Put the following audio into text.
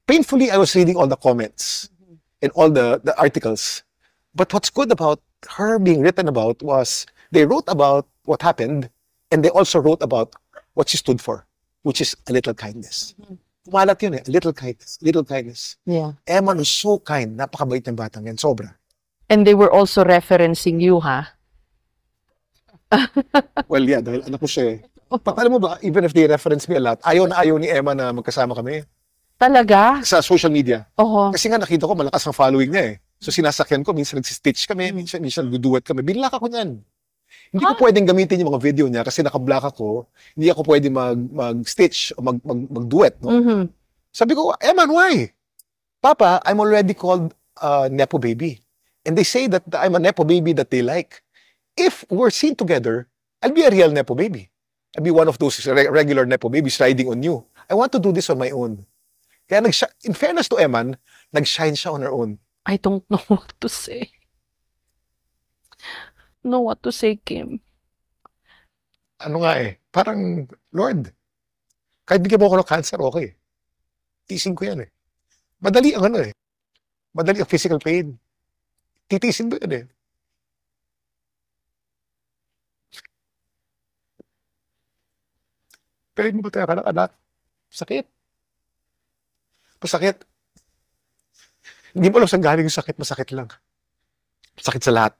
painfully, I was reading all the comments and all the articles. But what's good about her being written about was they wrote about what happened and they also wrote about what she stood for, which is a little kindness. Kumalat yun eh, a little kindness, little kindness. Yeah. Emma was so kind, napakabait ng batang yan, sobra. And they were also referencing you, ha? Well, yeah, dahil anak ko siya eh. But alam mo ba, even if they reference me a lot, ayaw na ayaw ni Emma na magkasama kami Talaga? sa social media. Oo. Kasi nga nakita ko malakas ang following niya eh. So sinasakyan ko, minsan nagsistitch kami, minsan duduet kami. Binlock ako niyan. Hindi ko pwedeng gamitin yung mga video niya kasi nakablock ako. Hindi ako pwede mag-stitch o mag-duet. No? Sabi ko, Emma, why? Papa, I'm already called Nepo baby. And they say that I'm a Nepo baby that they like. If we're seen together, I'll be a real Nepo baby. I'll be one of those regular Nepo babies riding on you. I want to do this on my own. Kaya in fairness to Eman, nag-shine siya on her own. I don't know what to say. Know what to say, Kim. Ano nga eh, parang, Lord, kahit bigyan mo ako ng cancer, okay. Tiisin ko yan eh. Madali ang ano eh. Madali ang physical pain. Titiisin mo yun eh. Pero hindi mo tayo ka ng anak. Sakit. Masakit. Hindi mo alam saan galing yung sakit, masakit lang. Masakit sa lahat.